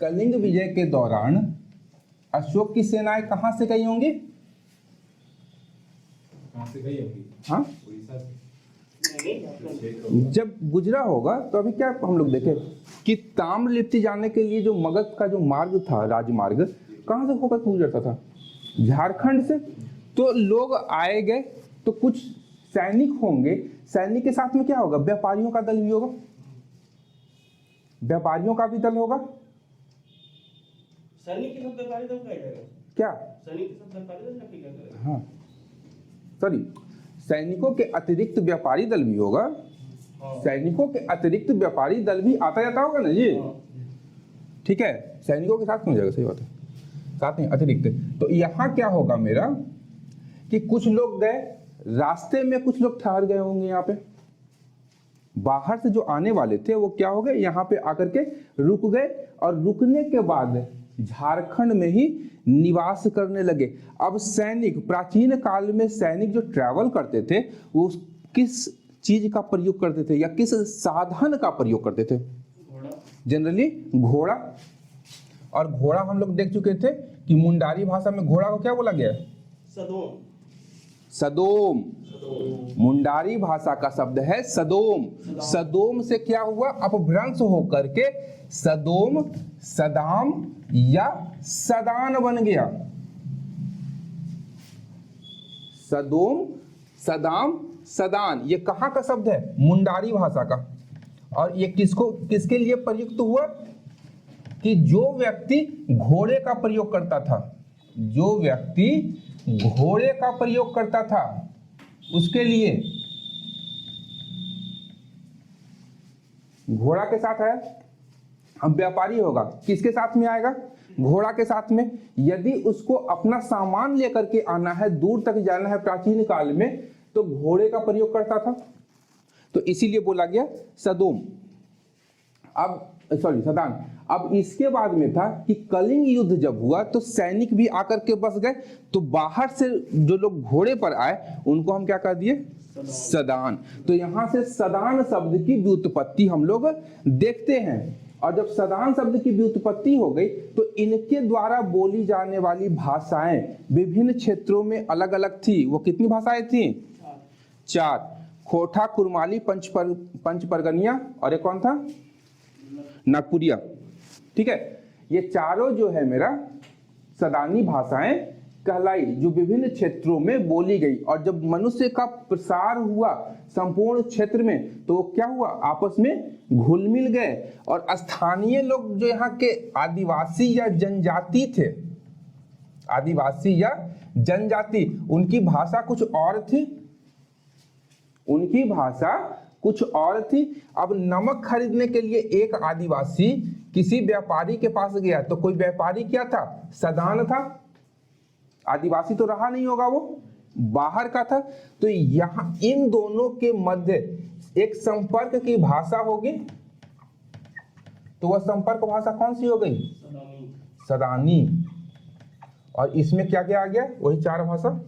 कलिंग विजय के दौरान अशोक की सेनाएं कहां से गई होंगी? हाँ, जब गुजरा होगा तो अभी क्या हम लोग देखें कि ताम्रलिप्ति जाने के लिए जो मगध का जो मार्ग था, राजमार्ग, कहां से होकर गुजरता था? झारखंड से। तो लोग आए गए, तो कुछ सैनिक होंगे, सैनिक के साथ में क्या होगा? व्यापारियों का दल भी होगा, व्यापारियों का भी दल होगा। सैनिक के साथ व्यापारी दल क्या करेगा? क्या सैनिक के साथ व्यापारी दल क्या करेगा? हाँ, सॉरी, सैनिकों के अतिरिक्त व्यापारी दल भी होगा। सैनिकों के अतिरिक्त व्यापारी दल भी आता जाता होगा ना जी। ठीक है, सैनिकों के साथ में हो जाएगा, सही बात है, साथ में अतिरिक्त। तो यहाँ क्या होगा मेरा कि कुछ लोग गए, रास्ते में कुछ लोग ठहर गए होंगे। यहाँ पे बाहर से जो आने वाले थे वो क्या हो गए, यहाँ पे आकर के रुक गए, और रुकने के बाद झारखंड में ही निवास करने लगे। अब सैनिक, प्राचीन काल में सैनिक जो ट्रैवल करते थे वो किस चीज का प्रयोग करते थे या किस साधन का प्रयोग करते थे? जनरली घोड़ा। और घोड़ा हम लोग देख चुके थे कि मुंडारी भाषा में घोड़ा को क्या बोला गया है? सदोम। सदोम। मुंडारी भाषा का शब्द है सदोम। सदोम से क्या हुआ? अपभ्रंश होकर के सदोम सदाम या सदान बन गया। सदोम सदाम सदान, ये कहाँ का शब्द है? मुंडारी भाषा का। और ये किसके लिए प्रयुक्त हुआ? कि जो व्यक्ति घोड़े का प्रयोग करता था, जो व्यक्ति घोड़े का प्रयोग करता था उसके लिए। घोड़ा के साथ है, अब व्यापारी होगा, किसके साथ में आएगा? घोड़ा के साथ में। यदि उसको अपना सामान लेकर के आना है, दूर तक जाना है प्राचीन काल में, तो घोड़े का प्रयोग करता था। तो इसीलिए बोला गया सदोम। अब सॉरी, सदान। अब इसके बाद में था कि कलिंग युद्ध जब हुआ तो सैनिक भी आकर के बस गए, तो बाहर से जो लोग घोड़े पर आए उनको हम क्या कर दिए? सदान। तो यहां से सदान शब्द की व्युत्पत्ति हम लोग देखते हैं। और जब सदान शब्द की व्युत्पत्ति हो गई तो इनके द्वारा बोली जाने वाली भाषाएं विभिन्न क्षेत्रों में अलग अलग थी। वो कितनी भाषाएं थी? 4। खोटा, कुरमाली, पंचपरगनिया, और एक कौन था? नागपुरिया। ठीक है, ये चारों जो है मेरा सदानी भाषाएं कहलाई, जो विभिन्न क्षेत्रों में बोली गई। और जब मनुष्य का प्रसार हुआ संपूर्ण क्षेत्र में, तो क्या हुआ? आपस में घुल मिल गए। और स्थानीय लोग जो यहाँ के आदिवासी या जनजाति थे, आदिवासी या जनजाति, उनकी भाषा कुछ और थी, उनकी भाषा कुछ और थी। अब नमक खरीदने के लिए एक आदिवासी किसी व्यापारी के पास गया, तो कोई व्यापारी क्या था? सदान था। आदिवासी तो रहा नहीं होगा, वो बाहर का था। तो यहाँ इन दोनों के मध्य एक संपर्क की भाषा होगी, तो वह संपर्क भाषा कौन सी हो गई? सदानी। और इसमें क्या क्या आ गया? वही 4 भाषा,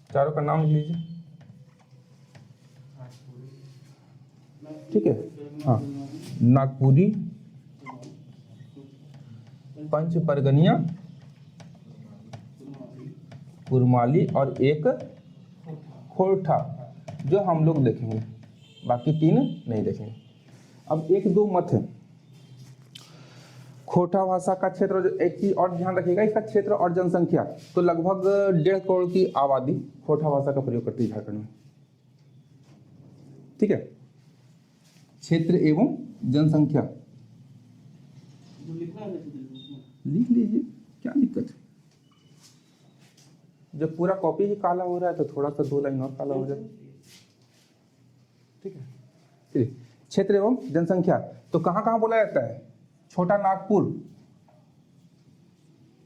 चारों का नाम लिख लीजिए। ठीक है, हाँ, नागपुरी, पंचपरगनिया, कुरमाली, और एक खोरठा, जो हम लोग देखेंगे, बाकी 3 नहीं देखेंगे। अब 1-2 मत है। खोटा भाषा का क्षेत्र, एक चीज और ध्यान रखिएगा, इसका क्षेत्र और जनसंख्या, तो लगभग 1.5 करोड़ की आबादी खोटा भाषा का प्रयोग करती है झारखंड में। ठीक है, क्षेत्र एवं जनसंख्या लिख लीजिए, क्या दिक्कत है? जब पूरा कॉपी ही काला हो रहा है तो थोड़ा सा 2 लाइन और काला हो जाए। ठीक है, चलिए, क्षेत्र एवं जनसंख्या, तो कहां कहां बोला जाता है? छोटा नागपुर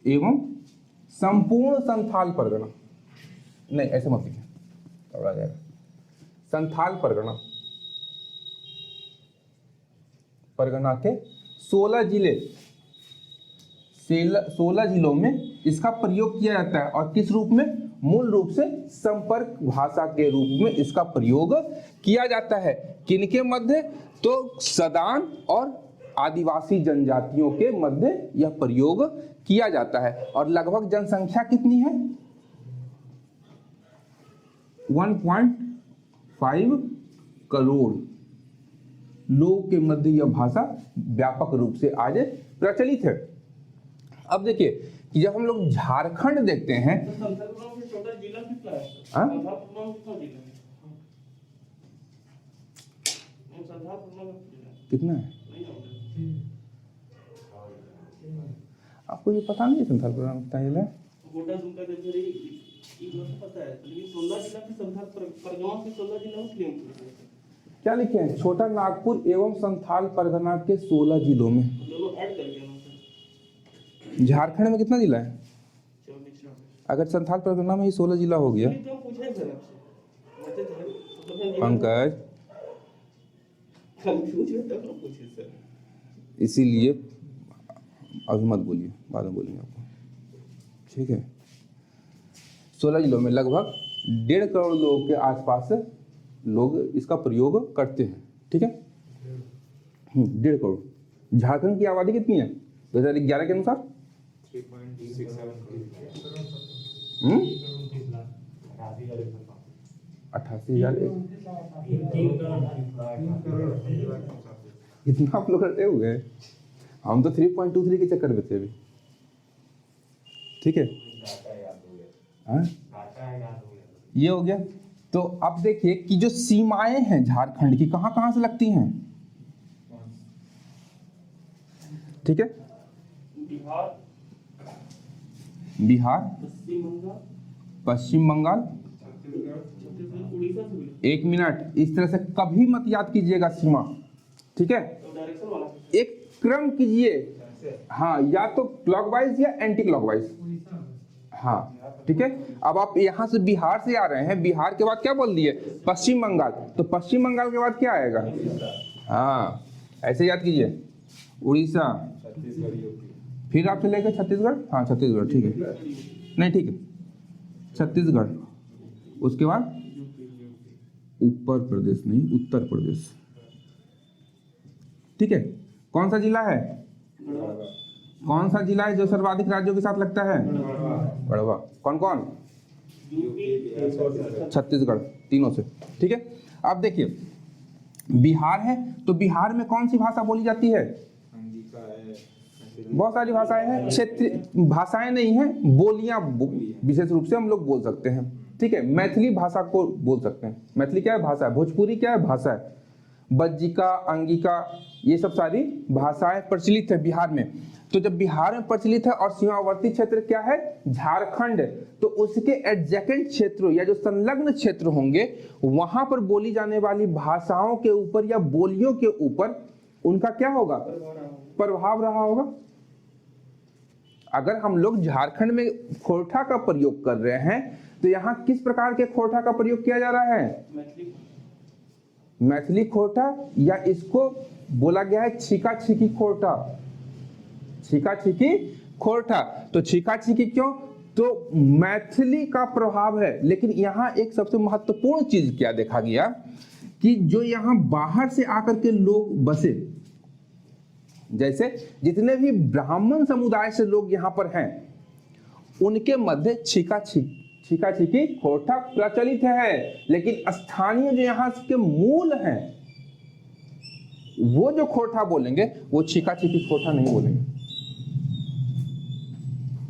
एवं संपूर्ण संथाल परगना। नहीं, ऐसे मत लिखिए, तब जाएगा। संथाल परगना, परगना के 16 जिले, 16 जिलों में इसका प्रयोग किया जाता है। और किस रूप में? मूल रूप से संपर्क भाषा के रूप में इसका प्रयोग किया जाता है। किनके मध्य? तो सदान और आदिवासी जनजातियों के मध्य यह प्रयोग किया जाता है। और लगभग जनसंख्या कितनी है? 1.5 करोड़ लोगों के मध्य यह भाषा व्यापक रूप से आज प्रचलित है। अब देखिए कि जब हम लोग झारखंड देखते हैं, तो संथाल से छोटा जिला कितना है? हाँ? संथाल कितना जिला है? संथाल कितना है नहीं होगा। आपको ये पता नहीं है? संथाल कितना जिला है? गोटा दुमका देवघरी ये तो पता है, लेकिन 16 जिला की संथाल परगना के 16 जिला में क्लेम किए गए थे। क्या लिखे हैं? छोटा नागपुर एवं संथाल परगना के 16 जिलों में। दोनों ऐड कर दिया ना सर। झारखंड में कितना जिला है? 24। अगर संथाल परगना में ही 16 जिला हो गया। तो पूछे सर आपसे पंकज, कंफ्यूज है तब पूछे सर। इसीलिए अभी मत बोलिए, बाद में बोलेंगे आपको, ठीक है। 16 जिलों में लगभग 1.5 करोड़ लोगों के आसपास लोग इसका प्रयोग करते हैं, ठीक है। 1.5 करोड़। झारखंड की आबादी कितनी है 2011 के अनुसार? 88,000। इतना आप लोग रटे हुए हैं। हम तो 3.23 के चक्कर में थे अभी, ठीक है। हाँ? ये हो गया। तो अब देखिए कि जो सीमाएं हैं झारखंड की कहां कहां से लगती हैं, ठीक है। बिहार, पश्चिम बंगाल, छत्तीसगढ़, उड़ीसा से भी। एक मिनट, इस तरह से कभी मत याद कीजिएगा सीमा, ठीक है। तो डायरेक्शन वाला एक क्रम कीजिए, हाँ, या तो क्लॉकवाइज या एंटी क्लॉकवाइज, हाँ, ठीक है। अब आप यहाँ से बिहार से आ रहे हैं, बिहार के बाद क्या बोल दिए? पश्चिम बंगाल, तो पश्चिम बंगाल के बाद क्या आएगा? हाँ, ऐसे याद कीजिए। उड़ीसा, फिर आप चले गए छत्तीसगढ़, हाँ छत्तीसगढ़, ठीक है, नहीं ठीक है, छत्तीसगढ़, उसके बाद उत्तर प्रदेश, नहीं उत्तर प्रदेश, ठीक है। कौन सा जिला है? कौन सा जिला है जो सर्वाधिक राज्यों के साथ लगता है? गढ़वा। कौन कौन? छत्तीसगढ़, तीनों से, ठीक है। अब देखिए बिहार है, तो बिहार में कौन सी भाषा बोली जाती है? बहुत सारी भाषाएं हैं, क्षेत्रीय भाषाएं नहीं है, बोलियां विशेष रूप से हम लोग बोल सकते हैं, ठीक है। मैथिली भाषा को बोल सकते हैं। मैथिली क्या है? भाषा है। भोजपुरी क्या है? भाषा है। बज्जिका, अंगिका, ये सब सारी भाषाएं प्रचलित है बिहार में। तो जब बिहार में प्रचलित है और सीमावर्ती क्षेत्र क्या है? झारखंड, तो उसके एडजेकेंट क्षेत्रों या जो संलग्न क्षेत्र होंगे वहां पर बोली जाने वाली भाषाओं के ऊपर या बोलियों के ऊपर उनका क्या होगा? प्रभाव रहा होगा। अगर हम लोग झारखंड में खोरठा का प्रयोग कर रहे हैं तो यहाँ किस प्रकार के खोरठा का प्रयोग किया जा रहा है? मैथिली खोरठा, या इसको बोला गया है छीका छीकी खोरठा। छीका छीकी खोरठा, तो छीका छीकी क्यों? तो मैथिली का प्रभाव है। लेकिन यहाँ एक सबसे महत्वपूर्ण चीज क्या देखा गया कि जो यहाँ बाहर से आकर के लोग बसे, जैसे जितने भी ब्राह्मण समुदाय से लोग यहाँ पर हैं, उनके मध्य छीका छीकी खोरठा प्रचलित है। लेकिन स्थानीय जो यहाँ के मूल हैं वो जो खोरठा बोलेंगे वो छीका छीकी खोरठा नहीं बोलेंगे,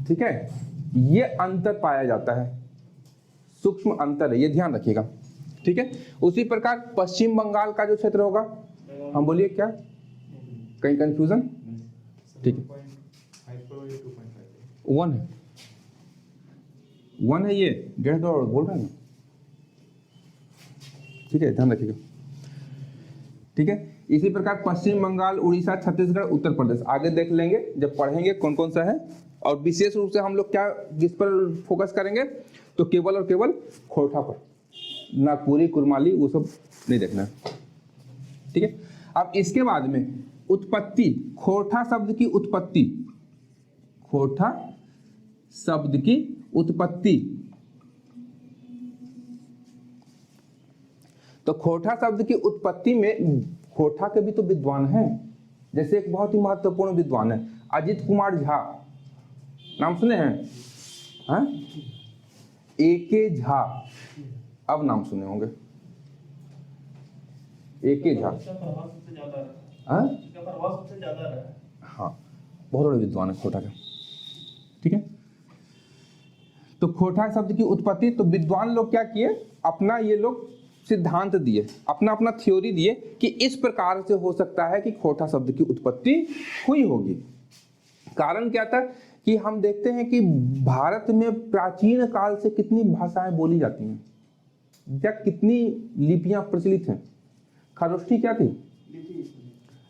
ठीक है। ये अंतर पाया जाता है, सूक्ष्म अंतर है, ये ध्यान रखिएगा, ठीक है। उसी प्रकार पश्चिम बंगाल का जो क्षेत्र होगा, हम बोलिए क्या, कहीं कंफ्यूजन? ठीक है, 1 है, 1 है, ये 1.5 करोड़ बोल रहे हैं ना, ठीक है, ध्यान रखिएगा, ठीक है। इसी प्रकार पश्चिम बंगाल, उड़ीसा, छत्तीसगढ़, उत्तर प्रदेश, आगे देख लेंगे जब पढ़ेंगे कौन कौन सा है। और विशेष रूप से हम लोग क्या जिस पर फोकस करेंगे, तो केवल और केवल खोरठा पर, नागपुरी, कुरमाली, वो सब नहीं देखना है, ठीक है। अब इसके बाद में उत्पत्ति, खोरठा शब्द की उत्पत्ति, खोरठा शब्द की उत्पत्ति। तो खोरठा शब्द की उत्पत्ति में खोरठा के भी तो विद्वान हैं, जैसे एक बहुत ही महत्वपूर्ण विद्वान है अजित कुमार झा, नाम सुने हैं? हाँ, A.K. झा, अब नाम सुने होंगे। A.K. झा, इसका प्रभाव सबसे ज्यादा रहा है। हाँ इसका प्रभाव सबसे ज्यादा रहा है। हाँ, बहुत बड़े विद्वान है खोटा के। ठीक है, तो खोटा शब्द की उत्पत्ति, तो विद्वान लोग क्या किए, अपना ये लोग सिद्धांत दिए, अपना अपना थ्योरी दिए कि इस प्रकार से हो सकता है कि खोटा शब्द की उत्पत्ति हुई होगी। कारण क्या था कि हम देखते हैं कि भारत में प्राचीन काल से कितनी भाषाएं बोली जाती हैं, या कितनी लिपियां प्रचलित हैं। खरोष्ठी क्या थी?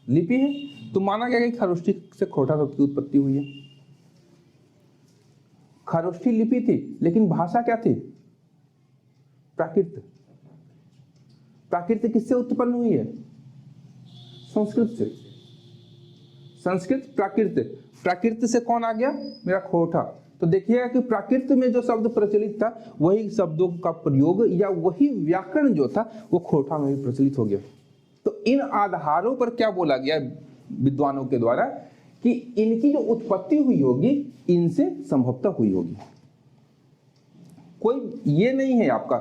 लिपि है। तो माना गया कि खरोष्ठी से खोटा शब्द की उत्पत्ति हुई है। खरोष्ठी लिपि थी, लेकिन भाषा क्या थी? प्राकृत। प्राकृत किससे उत्पन्न हुई है? संस्कृत से। संस्कृत प्राकृत, प्राकृत से कौन आ गया? मेरा खोटा। तो देखिएगा कि प्राकृत में जो शब्द प्रचलित था वही शब्दों का प्रयोग या वही व्याकरण जो था वो खोटा में भी प्रचलित हो गया। तो इन आधारों पर क्या बोला गया विद्वानों के द्वारा कि इनकी जो उत्पत्ति हुई होगी इनसे संभवतः हुई होगी। कोई ये नहीं है आपका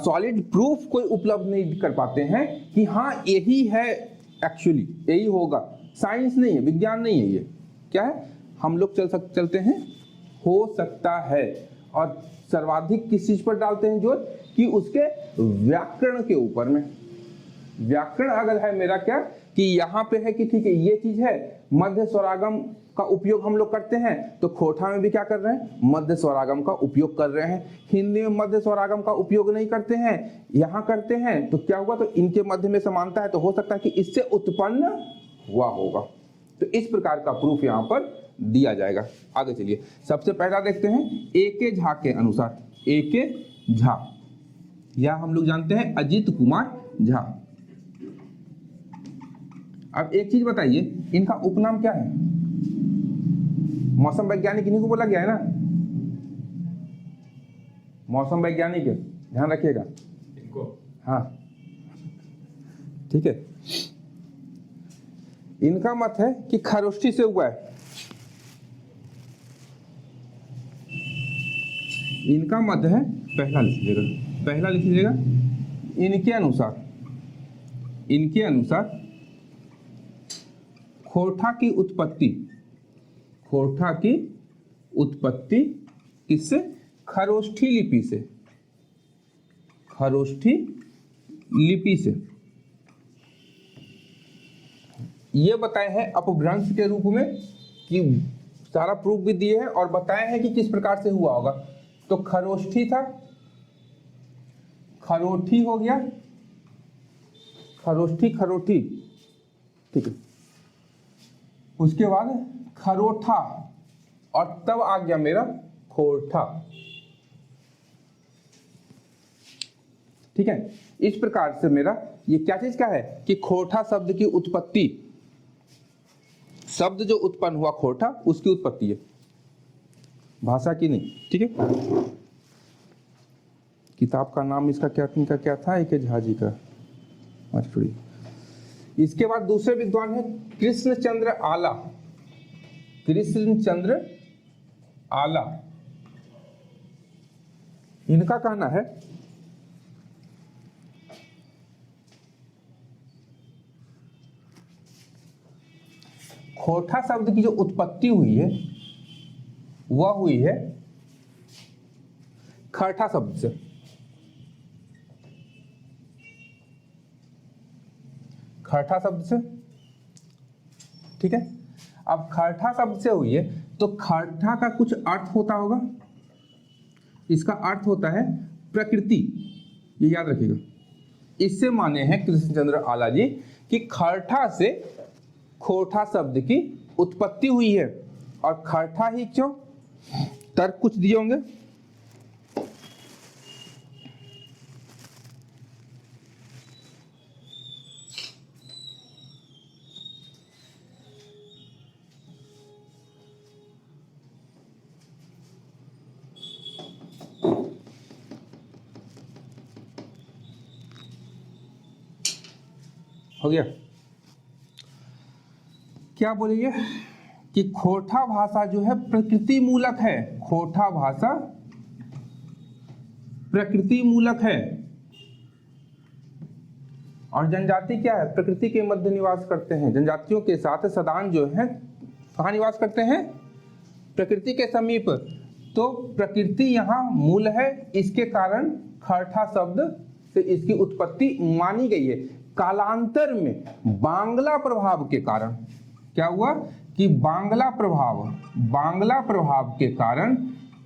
सॉलिड प्रूफ कोई उपलब्ध नहीं कर पाते हैं कि हाँ यही है, एक्चुअली यही होगा। साइंस नहीं है, विज्ञान नहीं है, ये क्या है? हम लोग चलते हैं हो सकता है, और सर्वाधिक किस चीज पर डालते हैं जोर? कि उसके व्याकरण के ऊपर में। व्याकरण अगर है मेरा क्या कि यहाँ पे है कि ठीक है ये चीज है, मध्य स्वरागम का उपयोग हम लोग करते हैं, तो खोटा में भी क्या कर रहे हैं? मध्य स्वरागम का उपयोग कर रहे हैं। हिंदी में मध्य स्वरागम का उपयोग नहीं करते हैं, यहाँ करते हैं, तो क्या हुआ? तो इनके मध्य में समानता है, तो हो सकता है कि इससे उत्पन्न हुआ होगा। तो इस प्रकार का प्रूफ यहाँ पर दिया जाएगा। आगे चलिए, सबसे पहला देखते हैं A.K. झा के अनुसार। A.K. झा या हम लोग जानते हैं अजित कुमार झा। अब एक चीज बताइए, इनका उपनाम क्या है? मौसम वैज्ञानिक इन्हीं को बोला गया है ना, मौसम वैज्ञानिक है, ध्यान रखिएगा इनको। हाँ ठीक है, इनका मत है कि खरोष्ठी से हुआ है। इनका मत है, पहला लिख लीजिएगा, पहला लिख लीजिएगा, इनके अनुसार खोटा की उत्पत्ति किससे? खरोष्ठी लिपि से। खरोष्ठी लिपि से ये बताए हैं अपभ्रंश के रूप में, कि सारा प्रूफ भी दिए हैं और बताए हैं कि किस प्रकार से हुआ होगा। तो खरोष्ठी था, खरोठी हो गया, खरोठी, ठीक है। उसके बाद खरोठा, और तब आ गया मेरा खोटा। ठीक है, इस प्रकार से मेरा ये क्या चीज का है कि खोटा शब्द की उत्पत्ति, शब्द जो उत्पन्न हुआ खोटा उसकी उत्पत्ति है, भाषा की नहीं। ठीक है, किताब का नाम इसका क्या था? A.K. झा जी का। इसके बाद दूसरे विद्वान है कृष्णचंद्र आला। कृष्णचंद्र आला, इनका कहना है खोटा शब्द की जो उत्पत्ति हुई है वह हुई है खरठा शब्द से। खरठा शब्द से, ठीक है। अब खरठा शब्द से हुई है तो खरठा का कुछ अर्थ होता होगा, इसका अर्थ होता है प्रकृति, ये याद रखिएगा। इससे माने हैं कृष्णचंद्र आला जी कि खरठा से खोटा शब्द की उत्पत्ति हुई है। और खरठा ही क्यों? तर्क कुछ दिए होंगे। हो गया। क्या बोलिए कि खोटा भाषा जो है प्रकृति मूलक है। खोटा भाषा प्रकृति मूलक है और जनजाति क्या है, प्रकृति के मध्य निवास करते हैं। जनजातियों के साथ सदान जो है कहाँ निवास करते हैं, प्रकृति के समीप। तो प्रकृति यहाँ मूल है, इसके कारण खरठा शब्द से इसकी उत्पत्ति मानी गई है। कालांतर में बांग्ला प्रभाव के कारण क्या हुआ कि बांग्ला प्रभाव के कारण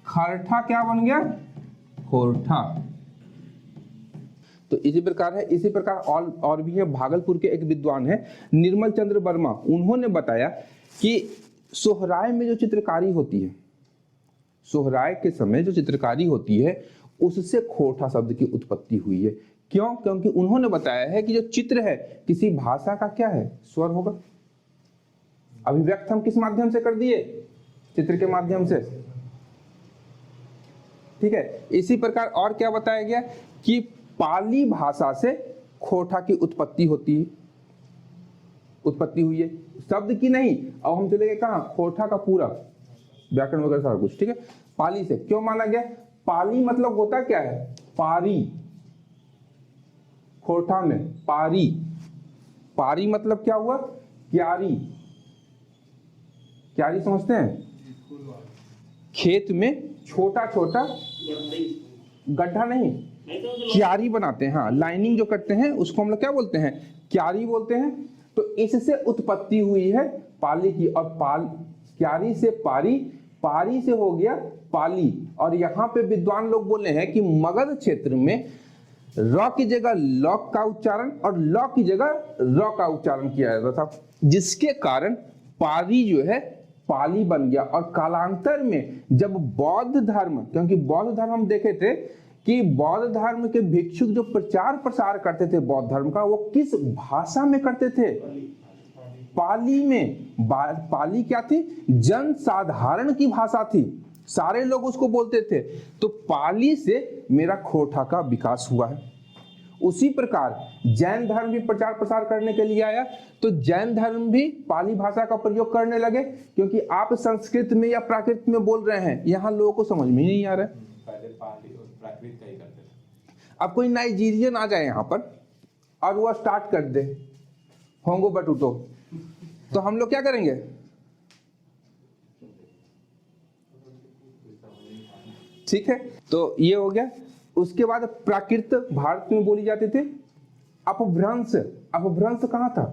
खरठा क्या बन गया, खोरठा। तो इसी प्रकार है, इसी प्रकार और भी है। भागलपुर के एक विद्वान है निर्मल चंद्र वर्मा, उन्होंने बताया कि सोहराय में जो चित्रकारी होती है, सोहराय के समय जो चित्रकारी होती है उससे खोरठा शब्द की उत्पत्ति हुई है। क्यों? क्योंकि उन्होंने बताया है कि जो चित्र है किसी भाषा का क्या है, स्वर होगा। अभिव्यक्त हम किस माध्यम से कर दिए, चित्र के माध्यम से, ठीक है। इसी प्रकार और क्या बताया गया कि पाली भाषा से खोरठा की उत्पत्ति हुई है, शब्द की नहीं। अब हम चले गए कहां, खोरठा का पूरा व्याकरण वगैरह सारा कुछ, ठीक है। पाली से क्यों माना गया, पाली मतलब होता क्या है, पारी। खोरठा में पारी, पारी मतलब क्या हुआ, क्यारी। क्यारी समझते हैं, खेत में छोटा छोटा गड्ढा नहीं, क्यारी बनाते हैं, हाँ, लाइनिंग जो करते हैं उसको हम लोग क्या बोलते हैं, क्यारी बोलते हैं। तो इससे उत्पत्ति हुई है पाली की। और क्यारी से पारी, पारी से हो गया पाली। और यहाँ पे विद्वान लोग बोले हैं कि मगध क्षेत्र में र की जगह ल का उच्चारण और ल की जगह र का उच्चारण किया जाता था, जिसके कारण पारी जो है पाली बन गया। और कालांतर में जब बौद्ध धर्म, क्योंकि बौद्ध धर्म हम देखे थे कि बौद्ध धर्म के भिक्षुक जो प्रचार प्रसार करते थे बौद्ध धर्म का, वो किस भाषा में करते थे, पाली में। पाली क्या थी, जन साधारण की भाषा थी, सारे लोग उसको बोलते थे। तो पाली से मेरा खोरठा का विकास हुआ है। उसी प्रकार जैन धर्म भी प्रचार प्रसार करने के लिए आया, तो जैन धर्म भी पाली भाषा का प्रयोग करने लगे, क्योंकि आप संस्कृत में या प्राकृत में बोल रहे हैं, यहाँ लोगों को समझ में नहीं आ रहा है। पहले पाली और प्राकृत का ही करते थे। अब कोई नाइजीरियन आ जाए यहाँ पर और वो स्टार्ट कर दे होंगो बटूटो, तो हम लोग क्या करेंगे, ठीक है। तो ये हो गया। उसके बाद प्राकृत भारत में बोली जाती थी। अपभ्रंश, अपभ्रंश कहाँ था,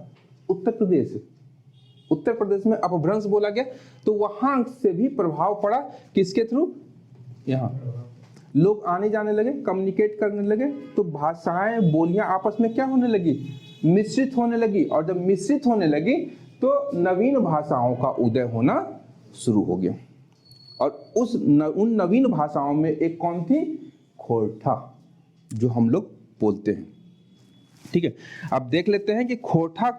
उत्तर प्रदेश। उत्तर प्रदेश में अपभ्रंश बोला गया, तो वहां से भी प्रभाव पड़ा, किसके थ्रू, यहाँ लोग आने जाने लगे, कम्युनिकेट करने लगे, तो भाषाएं बोलियां आपस में क्या होने लगी, मिश्रित होने लगी। और जब मिश्रित होने लगी तो नवीन भाषाओं का उदय होना शुरू हो गया। और उन नवीन भाषाओं में एक कौन थी, खोरठा, जो हम लोग बोलते हैं, ठीक है। अब देख लेते हैं कि खोरठा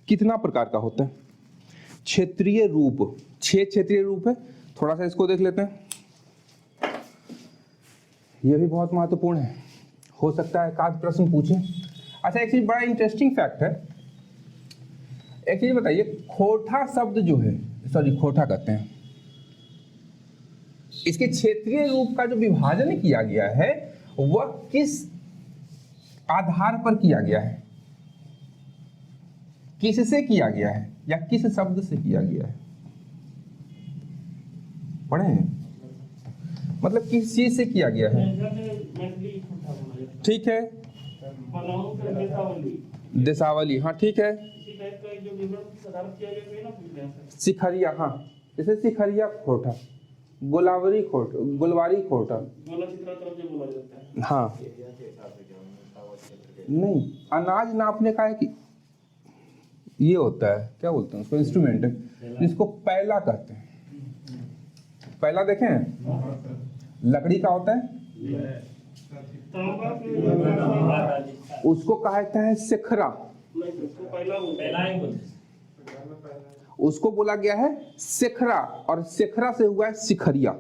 कितना प्रकार का होता है। क्षेत्रीय रूप, 6 क्षेत्रीय रूप है, थोड़ा सा इसको देख लेते हैं। यह भी बहुत महत्वपूर्ण है, हो सकता है एकाध प्रश्न पूछे। अच्छा, एक चीज बड़ा इंटरेस्टिंग फैक्ट है, एक चीज बताइए, खोरठा शब्द जो है, सॉरी खोरठा कहते हैं, इसके क्षेत्रीय रूप का जो विभाजन किया गया है वह किस आधार पर किया गया है, किससे किया गया है, या किस शब्द से किया गया है, पढ़े हैं, मतलब किस चीज से किया गया है, ठीक है, देशावली, हाँ ठीक है, सिखरिया, हाँ जैसे सिखरिया खोरठा, गोलावरी खोरठा, गोलवारी खोरठा, हाँ नहीं, अनाज नापने का है कि ये होता है, क्या बोलते हैं उसको, इंस्ट्रूमेंट है, जिसको पैला कहते हैं। पैला देखें, लकड़ी का होता है, उसको कहता है सिखरा, उसको बोला गया है सिखरा, और सिखरा से हुआ है सिखरिया,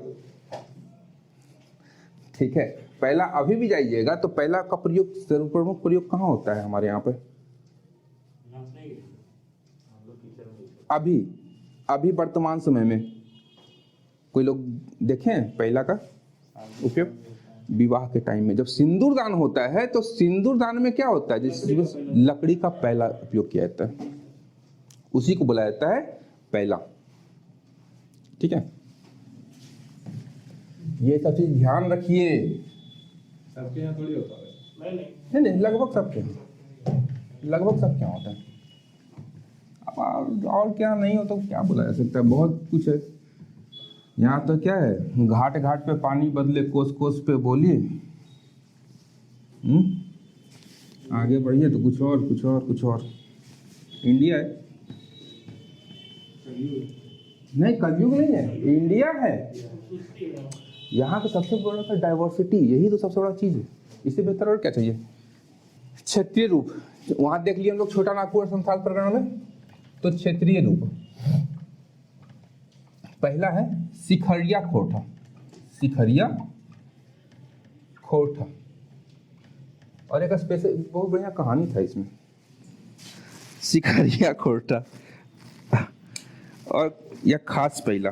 ठीक है। पहला अभी भी जाइएगा तो पहला का प्रयोग, सर्वप्रमुख प्रयोग कहाँ होता है हमारे यहाँ पे, अभी अभी वर्तमान समय में कोई लोग देखें पहला का उपयोग? विवाह के टाइम में जब सिंदूर दान होता है तो सिंदूर दान में क्या होता है, जिसमें लकड़ी का पहला उपयोग किया जाता है, उसी को बोला जाता है पहला। ठीक है, ये सब चीज ध्यान रखिए। सबके यहाँ थोड़ी होता है। नहीं नहीं, लगभग सबके होता है। अब और क्या नहीं हो तो क्या बोला जा सकता है, बहुत कुछ है। यहाँ तो क्या है, घाट घाट पे पानी बदले, कोस कोस पे बोलिए। आगे बढ़िए तो कुछ और कुछ और कुछ और। इंडिया है, नहीं कलयुग नहीं है, इंडिया है। यहाँ का सबसे बड़ा था डाइवर्सिटी, यही तो सबसे बड़ा चीज है। इससे बेहतर और क्या चाहिए? क्षेत्रीय रूप, वहां देख लिए हम लोग छोटा नागपुर संथाल प्रकरण में, तो क्षेत्रीय रूप पहला है सिखरिया खोरठा। सिखरिया खोरठा, और एक स्पेशल बहुत बढ़िया कहानी था इसमें, सिखरिया खोरठा। और यह खास पहला,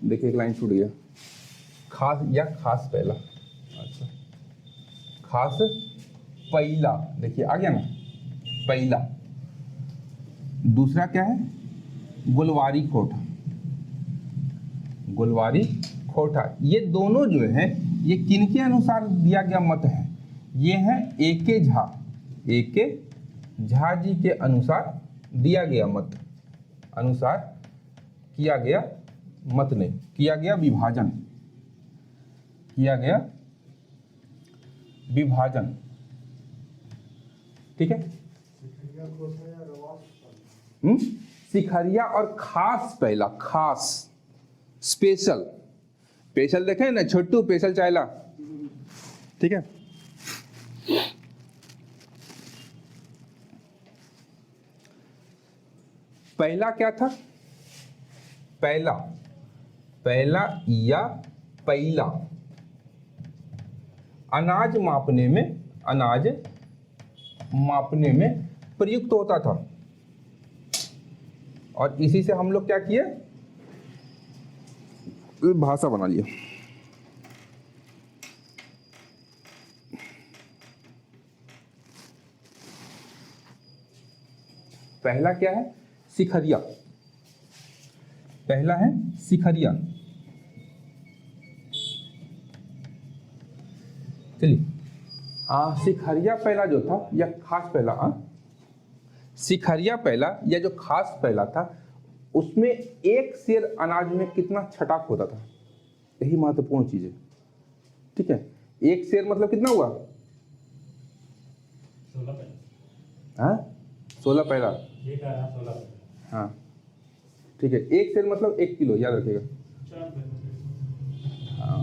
देखिए एक लाइन छूट गया, खास या खास पहला। अच्छा, खास पहला, देखिए आ गया ना पहला। दूसरा क्या है, गुलवारी खोरठा। गुलवारी खोरठा, ये दोनों जो है ये किनके अनुसार दिया गया मत है? ये है एके झा, एके झा जी के अनुसार दिया गया मत, अनुसार किया गया मत नहीं, किया गया विभाजन, किया गया विभाजन। ठीक है, सिखरिया और खास पहला, खास स्पेशल, स्पेशल देखे ना छोटू स्पेशल चायला। ठीक है, पहला क्या था? पहला, पहला या पहला अनाज मापने में, अनाज मापने में प्रयुक्त होता था। और इसी से हम लोग क्या किए, भाषा बना लिया। पहला क्या है, सिखरिया। पहला है सिखरिया। चलिए, सिखरिया पहला जो था या खास पहला, सिखरिया पहला या जो खास पहला था, उसमें एक सेर अनाज में कितना छटाक होता था, यही महत्वपूर्ण चीज है। ठीक है, एक सेर मतलब कितना हुआ? 16 पहला। हाँ, 16 पहला। ये कह रहा 16 पहला। हाँ ठीक है, एक सेर मतलब 1 किलो, याद रखिएगा। हाँ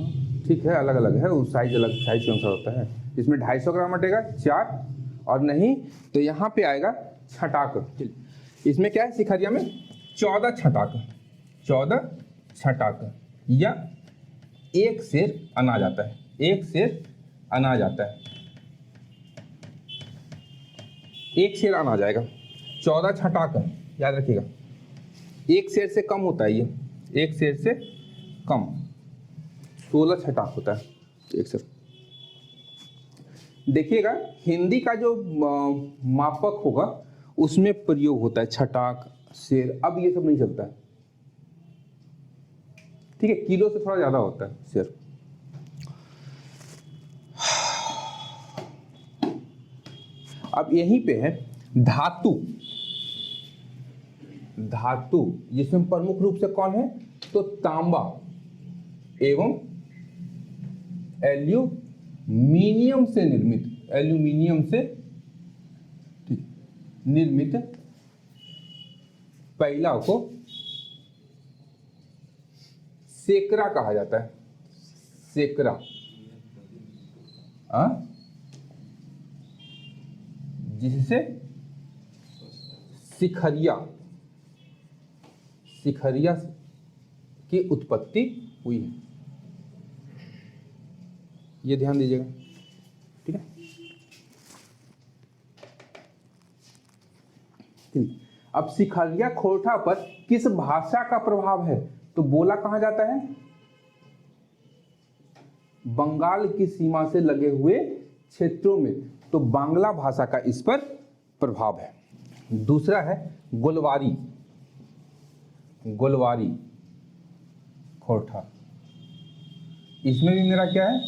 ठीक है, अलग अलग है, उस साइज अलग साइज के अनुसार होता है। इसमें 250 ग्राम हटेगा 4, और नहीं तो यहाँ पे आएगा छटाक। इसमें क्या है, सिखरिया में 14 छटाक, 14 छटाक या एक सेर अनाज आता है, एक सेर अनाज आता है, एक सेर अनाज आएगा, 14 छटाक, याद रखिएगा। एक सेर से कम होता है ये, एक सेर से कम 16 छटाक होता है एक सेर। देखिएगा हिंदी का जो मापक होगा उसमें प्रयोग होता है छटाक, सेर, अब ये सब नहीं चलता है। ठीक है, किलो से थोड़ा ज्यादा होता है सेर। अब यहीं पे है धातु। धातु जिसमें प्रमुख रूप से कौन है, तो तांबा एवं एल्यूमिनियम से निर्मित, एल्यूमिनियम से निर्मित पहला को सेकरा कहा जाता है, सेकरा। जिससे सिखरिया, सिखरिया की उत्पत्ति हुई है, ये ध्यान दीजिएगा। ठीक है, अब सिखरिया खोरठा पर किस भाषा का प्रभाव है, तो बोला कहाँ जाता है, बंगाल की सीमा से लगे हुए क्षेत्रों में, तो बांग्ला भाषा का इस पर प्रभाव है। दूसरा है गोलवारी, गोलवारी खोरठा, इसमें भी मेरा क्या है,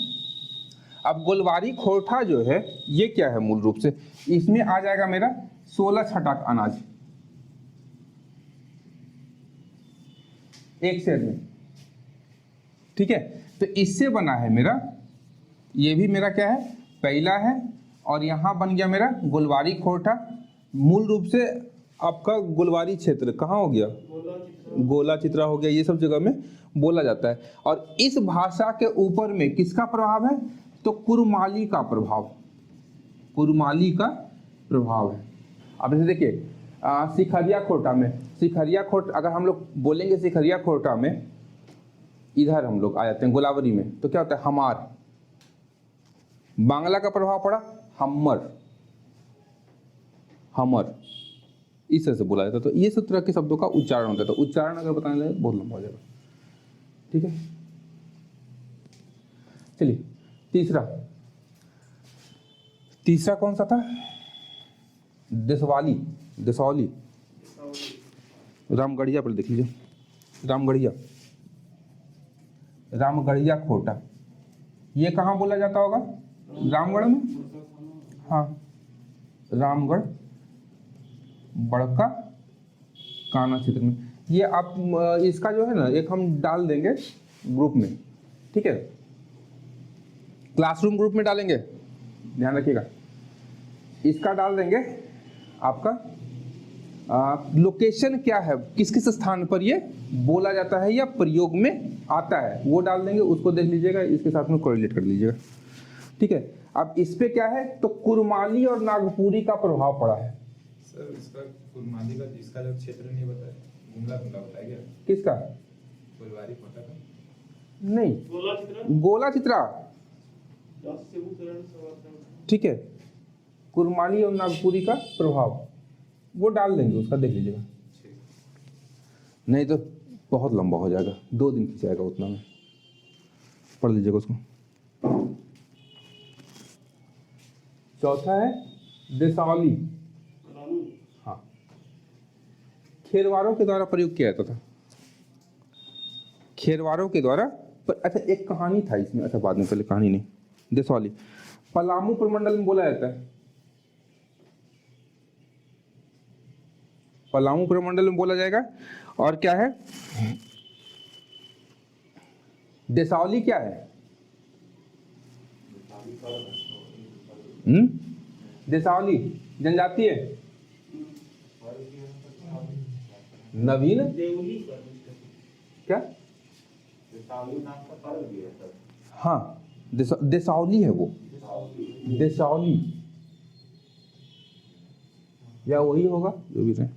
अब गोलवारी खोरठा जो है ये क्या है, मूल रूप से इसमें आ जाएगा मेरा 16 छटाक अनाज एक शेर में, ठीक है। तो इससे बना है मेरा, ये भी मेरा क्या है, पहला है, और यहां बन गया मेरा गोलवारी खोरठा। मूल रूप से आपका गोलवारी क्षेत्र कहाँ हो गया, गोला चित्रा हो गया, ये सब जगह में बोला जाता है। और इस भाषा के ऊपर में किसका प्रभाव है, तो कुरमाली का प्रभाव, कुरमाली का प्रभाव है। अब जैसे देखिए सिखरिया खोरठा में, सिखरिया खोरठा अगर हम लोग बोलेंगे सिखरिया खोरठा में, इधर हम लोग आ जाते हैं गोलावरी में, तो क्या होता है, हमार, बांग्ला का प्रभाव पड़ा, हमर, हमर, इस तरह से बोला जाता है। तो ये सब तरह के शब्दों का उच्चारण होता है, तो उच्चारण अगर बताने लगे बहुत लंबा हो जाएगा, ठीक है। चलिए तीसरा, तीसरा कौन सा था, देशवाली, देशौली, रामगढ़िया पर देख लीजिए, रामगढ़िया, रामगढ़िया खोरठा, ये कहाँ बोला जाता होगा, रामगढ़ में, हाँ, रामगढ़ बड़का काना क्षेत्र में। ये आप इसका जो है ना, एक हम डाल देंगे ग्रुप में, ठीक है, क्लासरूम ग्रुप में डालेंगे, ध्यान रखिएगा, इसका डाल देंगे आपका लोकेशन क्या है, किस किस स्थान पर ये बोला जाता है या प्रयोग में आता है, वो डाल देंगे, उसको देख लीजिएगा, इसके साथ में कोरिलेट कर लीजिएगा, ठीक है। अब इस पे क्या है, तो कुरमाली और नागपुरी का प्रभाव पड़ा है। सर इसका कुरमाली का इसका जो क्षेत्र नहीं बताया, गुमला गुमला बताया गया, किसका, गोलवारी खोरठा का नहीं, गोला चित्रा, गोला चित्रा, 10 से उकरण सवाल, ठीक है, कुरमाली और नागपुरी का प्रभाव वो डाल देंगे, उसका देख लीजिएगा, नहीं तो बहुत लंबा हो जाएगा, 2 दिन खिंचाएगा, उतना में पढ़ लीजिएगा उसको। चौथा है देशौली, हाँ, खेरवारों के द्वारा प्रयोग किया जाता था, खेरवारों के द्वारा, पर अच्छा एक कहानी था इसमें, अच्छा बाद में, पहले कहानी नहीं, देशौली पलामू प्रमंडल में बोला जाता है, पलामू प्रमंडल में बोला जाएगा। और क्या है, देशौली क्या है, देशौली जनजाति है, नवीन देवली क्या, हाँ देशौली है वो, देशौली या वही होगा जो भी है,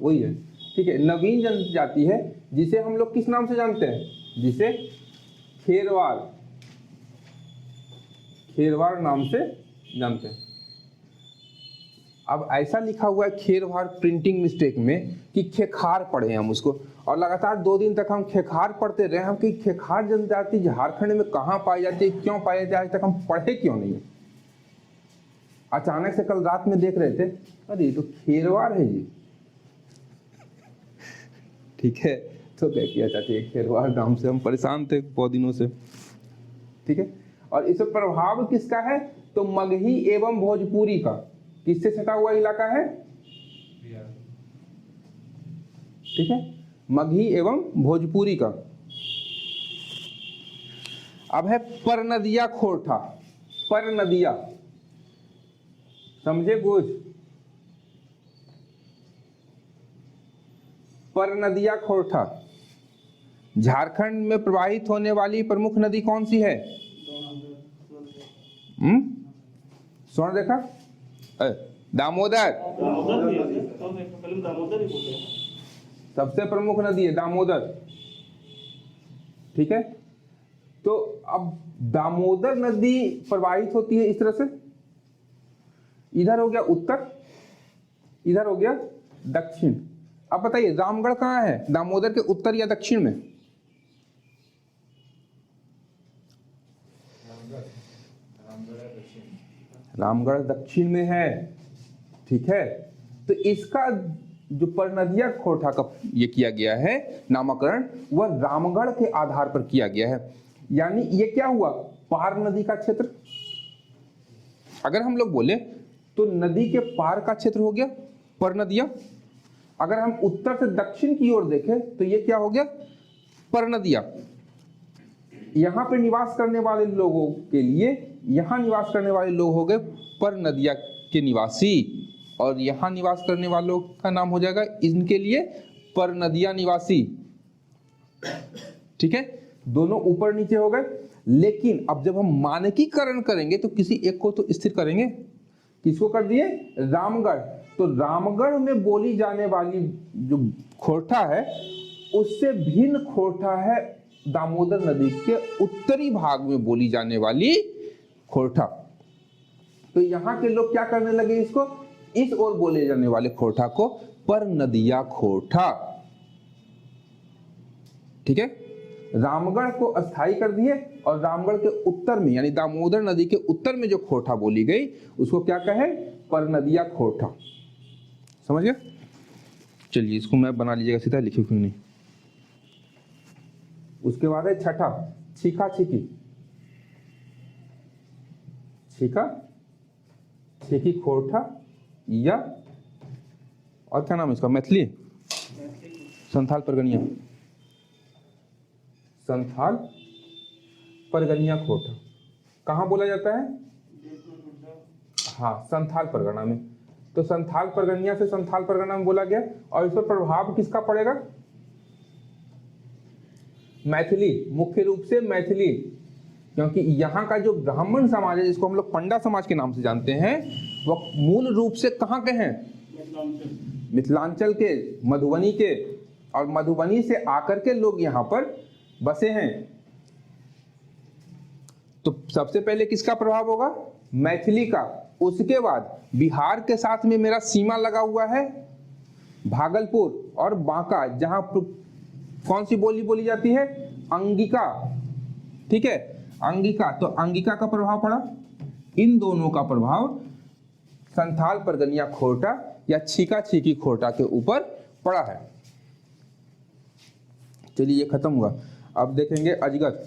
वही है, ठीक है। नवीन जनजाति है जिसे हम लोग किस नाम से जानते हैं, जिसे खेरवार, खेरवार नाम से जानते हैं। अब ऐसा लिखा हुआ है खेरवार प्रिंटिंग मिस्टेक में कि खेखार पढ़े हम उसको, और लगातार 2 दिन तक हम खेखार पढ़ते रहे हम कि खेखार जनजाति झारखंड में कहाँ पाई जाती है, क्यों पाई जाती है, आज तक हम पढ़े क्यों नहीं। अचानक से कल रात में देख रहे थे, अरे ये तो खेरवार है जी, ठीक है, तो क्या किया जाती है, खेरवार नाम से हम परेशान थे बहुत दिनों से, ठीक है। और इस प्रभाव किसका है, तो मगही एवं भोजपुरी का, किससे सटा हुआ इलाका है, ठीक है, मगही एवं भोजपुरी का। अब है परनदिया खोरठा, परनदिया, समझे कुछ, परनदिया खोरठा, झारखंड में प्रवाहित होने वाली प्रमुख नदी कौन सी है, स्वर्णरेखा, दामोदर, दामोदर भी है, तो पहले दामोदर ही बोलते हैं, सबसे प्रमुख नदी है दामोदर, ठीक है। तो अब दामोदर नदी प्रवाहित होती है इस तरह से, इधर हो गया उत्तर, इधर हो गया दक्षिण। अब बताइए रामगढ़ कहाँ है, दामोदर के उत्तर या दक्षिण में? रामगढ़ दक्षिण में है, ठीक है। तो इसका जो परनदिया खोरठा का ये किया गया है नामकरण, वह रामगढ़ के आधार पर किया गया है। यानी ये क्या हुआ, पार नदी का क्षेत्र। अगर हम लोग बोले तो नदी के पार का क्षेत्र हो गया परनदिया। अगर हम उत्तर से दक्षिण की ओर देखें तो ये क्या हो गया, परनदिया। यहाँ पे निवास करने वाले लोगों के लिए, यहाँ निवास करने वाले लोग हो गए परनदिया के निवासी, और यहाँ निवास करने वालों का नाम हो जाएगा इनके लिए परनदिया निवासी, ठीक है। दोनों ऊपर नीचे हो गए। लेकिन अब जब हम मानकीकरण करेंगे तो किसी एक को तो स्थिर करेंगे। किसको कर दिए, रामगढ़। तो रामगढ़ में बोली जाने वाली जो खोरठा है उससे भिन्न खोरठा है दामोदर नदी के उत्तरी भाग में बोली जाने वाली खोरठा। तो यहाँ के लोग क्या करने लगे, इसको इस ओर बोले जाने वाले खोरठा को परनदिया खोरठा, ठीक है। रामगढ़ को अस्थायी कर दिए और रामगढ़ के उत्तर में यानी दामोदर नदी के उत्तर में जो खोरठा बोली गई उसको क्या कहे, परनदिया खोरठा। समझ गए? चलिए इसको मैं बना लीजिएगा सीधा, लिखे क्यों नहीं। उसके बाद है छठा, छीका छीकी। छीका छीकी खोरठा या और क्या नाम है इसका, मैथिली संथाल परगनिया, संथाल परगनिया खोरठा। कहाँ बोला जाता है, हाँ संथाल परगना में। तो संथाल परगनिया से संथाल परगना में बोला गया। और इस पर प्रभाव किसका पड़ेगा, मैथिली, मुख्य रूप से मैथिली, क्योंकि यहाँ का जो ब्राह्मण समाज है जिसको हम लोग पंडा समाज के नाम से जानते हैं, वह मूल रूप से कहाँ के हैं, मिथिलांचल के, मधुबनी के, और मधुबनी से आकर के लोग यहाँ पर बसे हैं। तो सबसे पहले किसका प्रभाव होगा, मैथिली का। उसके बाद बिहार के साथ में मेरा सीमा लगा हुआ है भागलपुर और बांका, जहां कौन सी बोली बोली जाती है, अंगिका, ठीक है, अंगिका। तो अंगिका का प्रभाव पड़ा, इन दोनों का प्रभाव संथाल परगनिया खोरठा या छीका छीकी खोरठा के ऊपर पड़ा है। चलिए ये खत्म हुआ। अब देखेंगे अजगर,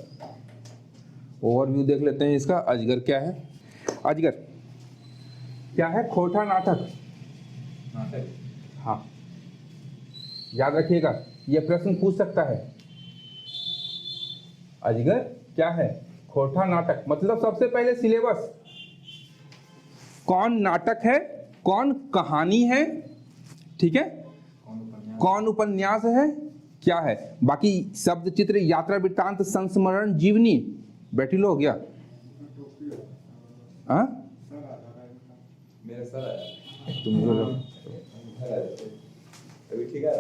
ओवरव्यू देख लेते हैं इसका। अजगर क्या है, अजगर क्या है, खोरठा नाटक। नाटक, हाँ याद रखिएगा, यह प्रश्न पूछ सकता है। अजगर क्या है, खोरठा नाटक। मतलब सबसे पहले सिलेबस, कौन नाटक है, कौन कहानी है, ठीक है, कौन उपन्यास है, क्या है। बाकी शब्द चित्र यात्रा वृत्तांत संस्मरण जीवनी बैठिलो हो गया। हाँ मेरे सर आया, तुम बोलो। अभी ठीक है,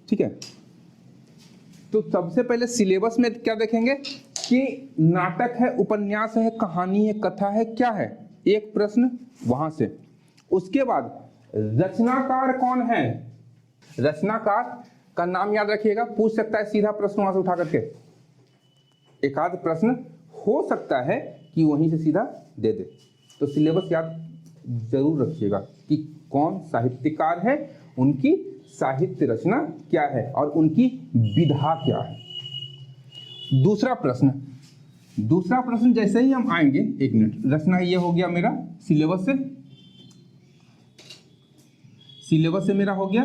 ठीक है। तो सबसे पहले सिलेबस में क्या देखेंगे कि नाटक है, उपन्यास है, कहानी है, कथा है, क्या है, एक प्रश्न वहां से। उसके बाद रचनाकार कौन है, रचनाकार का नाम याद रखिएगा, पूछ सकता है सीधा प्रश्न वहां से उठा करके। एक आध प्रश्न हो सकता है कि वहीं से सीधा दे दे। तो सिलेबस याद जरूर रखिएगा कि कौन साहित्यकार है, उनकी साहित्य रचना क्या है और उनकी विधा क्या है। दूसरा प्रश्न जैसे ही हम आएंगे, एक मिनट, रचना ये हो गया मेरा सिलेबस से मेरा हो गया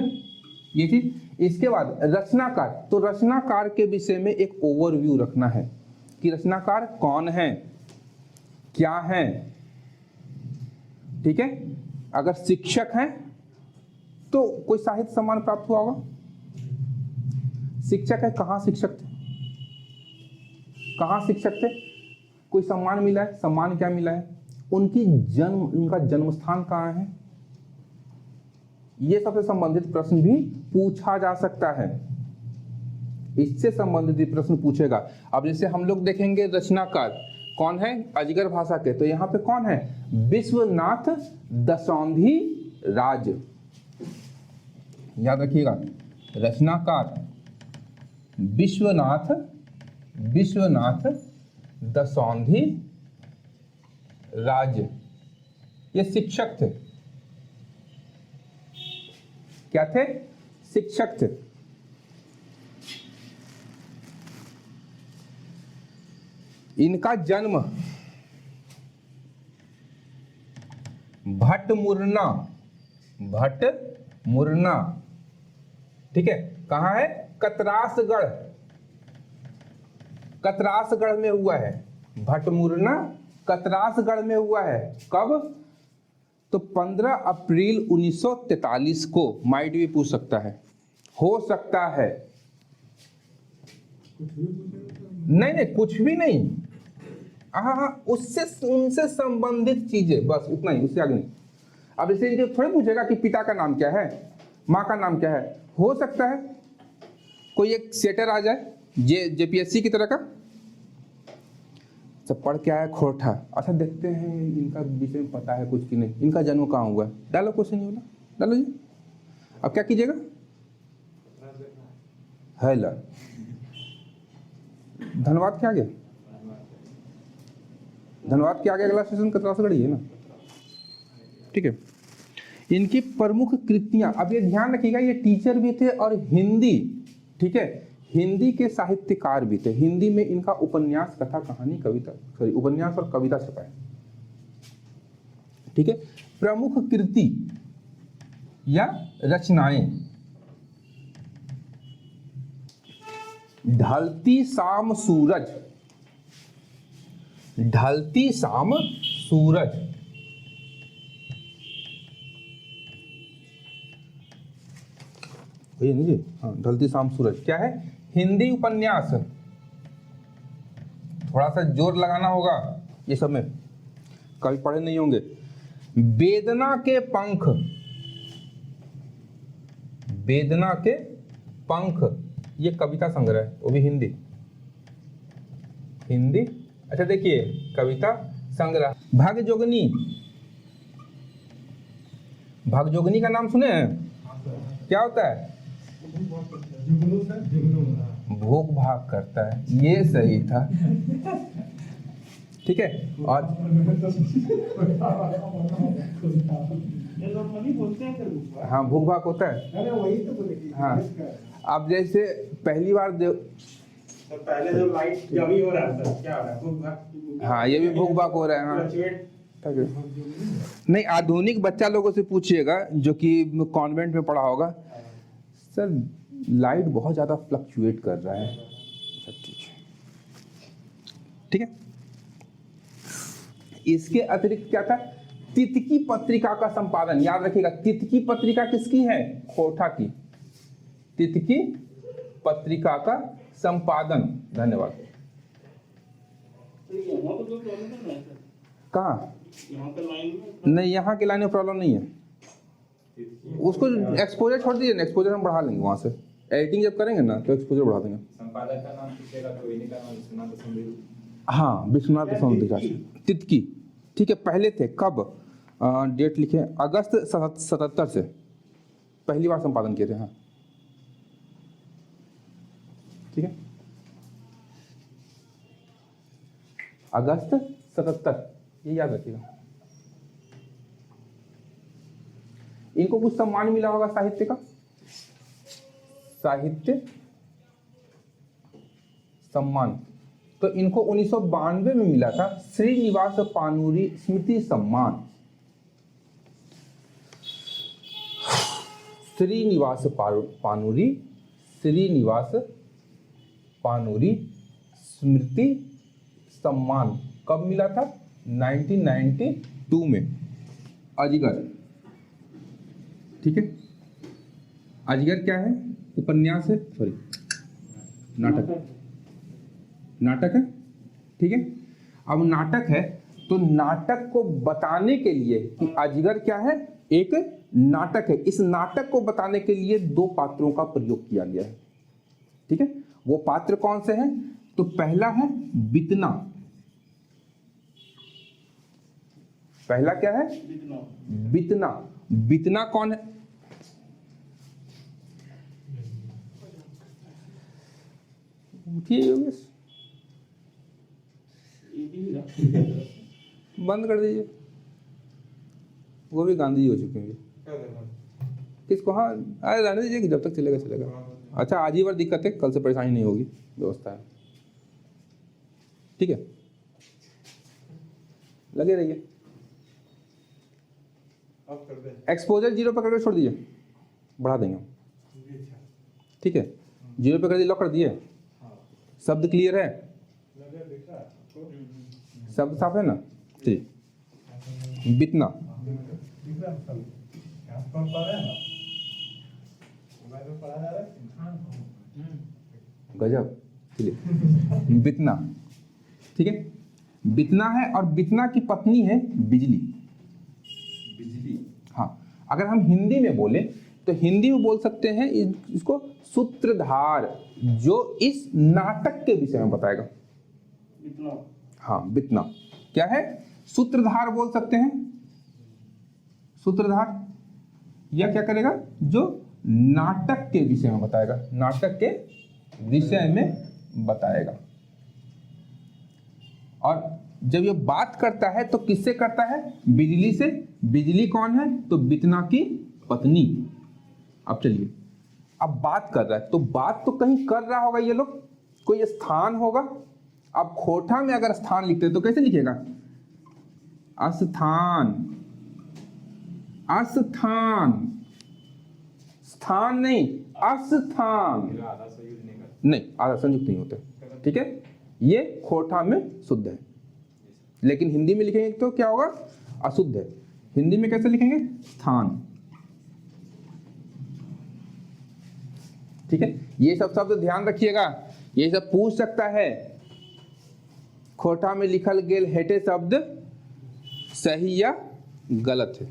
ये चीज। इसके बाद रचनाकार, तो रचनाकार के विषय में एक ओवरव्यू रखना है कि रचनाकार कौन है, क्या है, ठीक है। अगर शिक्षक हैं तो कोई साहित्य सम्मान प्राप्त हुआ होगा। शिक्षक है, कहाँ शिक्षक थे, कोई सम्मान मिला है, सम्मान क्या मिला है, उनका जन्म स्थान कहाँ है, ये सबसे संबंधित प्रश्न भी पूछा जा सकता है। इससे संबंधित प्रश्न पूछेगा। अब जैसे हम लोग देखेंगे रचनाकार, कौन है अजगर भाषा के? तो यहाँ पे कौन है? विश्वनाथ दसौंधी राज। याद रखिएगा, रचनाकार विश्वनाथ दसौंधी राज। ये शिक्षक थे। क्या थे? शिक्षक थे। इनका जन्म भट्टमुरना, ठीक है, कहाँ है? कतरासगढ़ में हुआ है। भट्टमुरना कतरासगढ़ में हुआ है। कब? तो 15 अप्रैल 1943 को। माइट भी पूछ सकता है, हो सकता है। नहीं, कुछ भी नहीं। हाँ, उससे उनसे संबंधित चीजें, बस उतना ही, उससे आगे नहीं। अब जैसे इनके थोड़े पूछेगा कि पिता का नाम क्या है, माँ का नाम क्या है। हो सकता है कोई एक सेटर आ जाए जेपीएससी की तरह का, सब पढ़ के आया खोरठा। अच्छा, देखते हैं इनका विषय में पता है कुछ कि नहीं, इनका जन्म कहाँ हुआ है। डालो क्वेश्चन, ये वाला डालो जी। अब क्या कीजिएगा? है ला धन्यवाद के आगे, धन्यवाद के आगे अगला स्टेशन कतरासगढ़ ही है ना, ठीक है। इनकी प्रमुख कृतियां, अब ये ध्यान रखिएगा, ये टीचर भी थे और हिंदी, ठीक है, हिंदी के साहित्यकार भी थे। हिंदी में इनका उपन्यास, कथा, कहानी, कविता, सॉरी उपन्यास और कविता छपा है, ठीक है। प्रमुख कृति या रचनाएं: ढलती शाम सूरज, ढलती शाम सूरज, ये नहीं जी, हाँ, ढलती शाम सूरज क्या है? हिंदी उपन्यास। थोड़ा सा जोर लगाना होगा ये सब में, कभी पढ़े नहीं होंगे। वेदना के पंख, वेदना के पंख, ये कविता संग्रह है, वो भी हिंदी, हिंदी। अच्छा देखिए, कविता संग्रह। भागजोगनी, भागजोगनी का नाम सुने हैं? क्या होता है? भूख भाग करता है, ये सही था, ठीक है। और हाँ, भूख भाग होता है। अरे वही तो बोले। हाँ, अब जैसे पहली बार तो पहले जो लाइट जब ही हो रहा था, क्या हो रहा है? भूख भाग। हाँ, ये भी भूख भाग हो रहा है। हाँ, ठीक है। नहीं, आधुनिक बच्चा लोगों से पूछिएगा जो कि कॉन्वेंट में पढ़ा होगा, सर लाइट बहुत ज़्यादा फ्लक्चुएट कर रहा है। अच्छा, ठीक है, ठीक है। इसके अतिरिक्त क्या था? तितकी पत्रिका का संपादन। याद रखिएगा, तितकी पत्रिका किसकी है? खोरठा की। तितकी पत्रिका का संपादन। धन्यवाद। यहाँ तो कोई प्रॉब्लम नहीं है सर, कहाँ? यहाँ पे लाइन में नहीं, यहाँ की लाइन में प्रॉब्लम नहीं है। उसको एक्सपोजर छोड़ दीजिए ना, एक्सपोजर हम बढ़ा लेंगे वहाँ से। एडिटिंग जब करेंगे ना तो एक्सपोजर बढ़ा देंगे। संपादक का नाम पूछेगा तो इन्हीं का नाम विश्वनाथ दसौंधी। हाँ, विश्वनाथ दसौंधी राज, तितकी, ठीक है। पहले थे कब? डेट लिखे, अगस्त 77 से पहली बार संपादन किए थे। हाँ, ठीक है, अगस्त 77, ये याद रखिएगा। इनको कुछ सम्मान मिला होगा साहित्य का, साहित्य सम्मान। तो इनको 1992 में मिला था श्रीनिवास पानूरी स्मृति सम्मान। श्रीनिवास पानूरी, श्रीनिवास पानूरी स्मृति सम्मान कब मिला था? 1992 में। अजगर, ठीक है। अजगर क्या है? उपन्यास है, सॉरी नाटक, नाटक है, ठीक है। अब नाटक है तो नाटक को बताने के लिए कि अजगर क्या है? एक नाटक है। इस नाटक को बताने के लिए दो पात्रों का प्रयोग किया गया है, ठीक है। वो पात्र कौन से हैं? तो पहला है बितना, पहला क्या है? बितना बितना। बितना कौन है? उठिए योगेश, ये भी रहा। बंद कर दीजिए। वो भी गांधी जी हो चुके हैं। क्या करना? किसको? हाँ, अरे रहने दीजिए कि जब तक चलेगा चलेगा। अच्छा, आज ही बार दिक्कत है, कल से परेशानी नहीं होगी, व्यवस्था है। ठीक है, लगे रहिए। अब कर दे। एक्सपोजर 0 पे करके छोड़ दीजिए, बढ़ा देंगे हम। ये अच्छा। ठीक है, 0 पे कर दिए, लॉक कर दिए। हाँ। शब्द क्लियर है? लगे दिख रहा है आपको? शब्द साफ है ना? ठीक। बितना। दिख रहा है सब? यहाँ पर पढ़ रहे हैं ना? मोबाइल में पढ़ा जा रहा है? गजब। चलिए, बितना। ठीक है, बितना है और बितना की पत्नी है बिजली। बिजली। हाँ, अगर हम हिंदी में बोले तो हिंदी में बोल सकते हैं इसको सूत्रधार, जो इस नाटक के विषय में बताएगा। बितना हाँ, बितना क्या है? सूत्रधार बोल सकते हैं। सूत्रधार या क्या करेगा? जो नाटक के विषय में बताएगा, नाटक के विषय में बताएगा। और जब ये बात करता है तो किससे करता है? बिजली से। बिजली कौन है? तो बितना की पत्नी। अब चलिए, अब बात कर रहा है तो बात तो कहीं कर रहा होगा ये लोग, कोई स्थान होगा। अब खोटा में अगर स्थान लिखते तो कैसे लिखेगा? अस्थान। अस्थान, स्थान नहीं, अस्थान। आधा से यूज नहीं कर। नहीं, आधा संयुक्त नहीं होते। ठीक है, ये खोटा में शुद्ध है, लेकिन हिंदी में लिखेंगे तो क्या होगा? अशुद्ध है। हिंदी में कैसे लिखेंगे? स्थान। ठीक है, ये सब शब्द ध्यान रखिएगा, ये सब पूछ सकता है। खोटा में लिखल गेल हेटे शब्द सही या गलत है,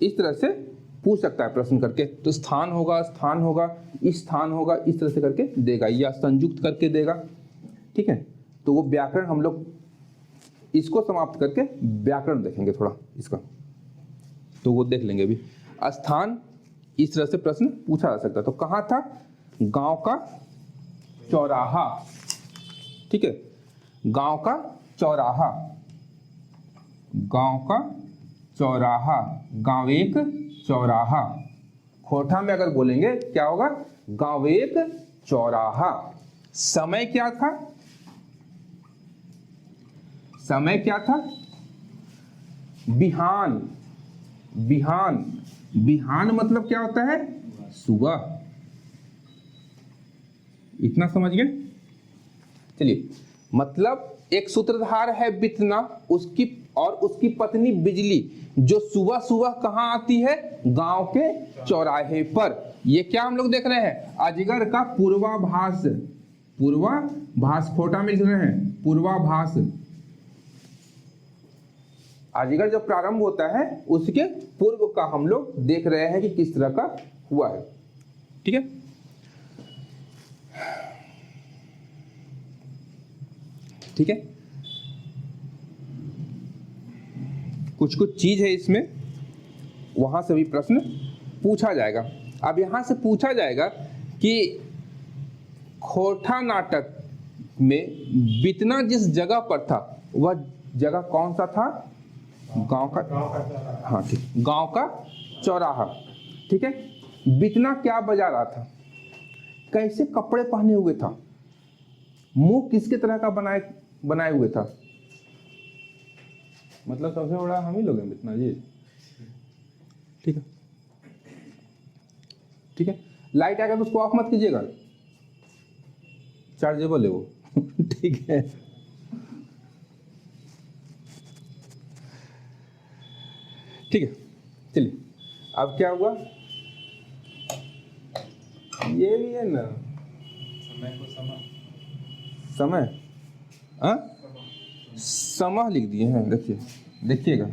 इस तरह से पूछ सकता है प्रश्न करके। तो स्थान होगा, स्थान होगा, इस स्थान होगा, इस तरह से करके देगा या संयुक्त करके देगा। ठीक है, तो वो व्याकरण हम लोग इसको समाप्त करके व्याकरण देखेंगे थोड़ा इसका, तो वो देख लेंगे अभी। स्थान इस तरह से प्रश्न पूछा जा सकता है। तो कहाँ था? गांव का चौराहा। ठीक है, गांव का चौराहा। गांव का चौराहा, गांव एक चौराहा। खोटा में अगर बोलेंगे क्या होगा? गांव एक चौराहा। समय क्या था? समय क्या था? बिहान। बिहान, बिहान मतलब क्या होता है? सुबह। इतना समझ गए? चलिए, मतलब एक सूत्रधार है बितना, उसकी और उसकी पत्नी बिजली, जो सुबह सुबह कहां आती है? गांव के चौराहे पर। ये क्या हम लोग देख रहे हैं? अजगर का पूर्वाभास। पूर्वाभास खोटा में लिख रहे हैं, पूर्वाभास। अजगर जब प्रारंभ होता है उसके पूर्व का हम लोग देख रहे हैं कि किस तरह का हुआ है। ठीक है, ठीक है, कुछ कुछ चीज है इसमें, वहां से भी प्रश्न पूछा जाएगा। अब यहां से पूछा जाएगा कि खोटा नाटक में बितना जिस जगह पर था वह जगह कौन सा था? गांव का। हाँ ठीक, गांव का चौराहा। ठीक है, बितना क्या बजा रहा था? कैसे कपड़े पहने हुए था? मुंह किसके तरह का बनाए हुए था? मतलब सबसे बड़ा हम ही लोग हैं बितना जी। ठीक है, ठीक है, लाइट आएगा तो उसको ऑफ मत कीजिएगा, चार्जेबल है वो। ठीक है, ठीक है, चलिए अब क्या हुआ? ये भी है ना, समय को समय। समय। हाँ, समय लिख दिए हैं। देखिए, देखिएगा,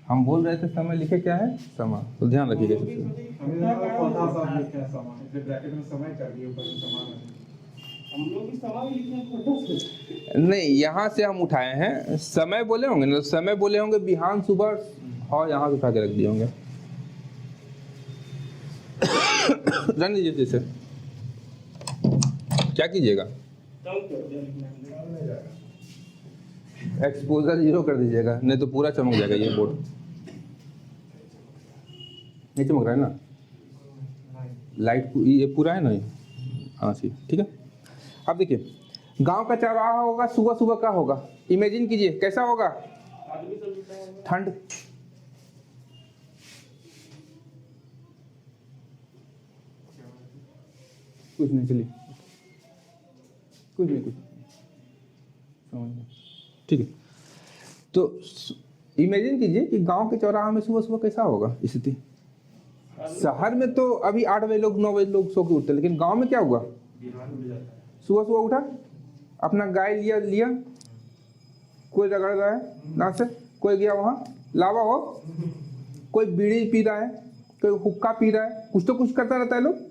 हम बोल रहे थे समय, लिखे क्या है? समय। तो ध्यान रखिएगा सबसे। हमने पौधा सब लिखा है समय, इसलिए ब्रैकेट में समय कर दिए, ऊपर में समान है। हम लोग भी समय भी लिखे हैं फोटो से। नहीं, यहाँ से हम उठाए हैं। समय बोले होंगे ना, समय बोले होंगे बिहान सुबह और यहाँ से उठा के रख दिए होंगे। रन लीजिए जैसे, क्या कीजिएगा, कम कर दिया लिखना है। कम नहीं जाएगा। एक्सपोजर 0 कर दीजिएगा, नहीं तो पूरा चमक जाएगा ये बोर्ड। नहीं चमक रहा है ना, लाइट ये पूरा है ना ये, हाँ जी ठीक है। अब देखिए, गांव का चौराहा होगा, सुबह सुबह का होगा, इमेजिन कीजिए कैसा होगा, आदमी सब लिखा है। ठंड, कुछ नहीं, चलिए कुछ नहीं, समझ में, ठीक है। तो इमेजिन कीजिए कि गांव के चौराहा में सुबह सुबह कैसा होगा स्थिति। शहर में तो अभी 8 बजे लोग 9 बजे लोग सो के उठते, लेकिन गांव में क्या हुआ, सुबह सुबह उठा, अपना गाय लिया, कोई रगड़ रहा है ना से, कोई गया वहाँ लावा हो, कोई बीड़ी पी रहा है, कोई हुक्का पी रहा है, कुछ तो कुछ करता रहता है लोग।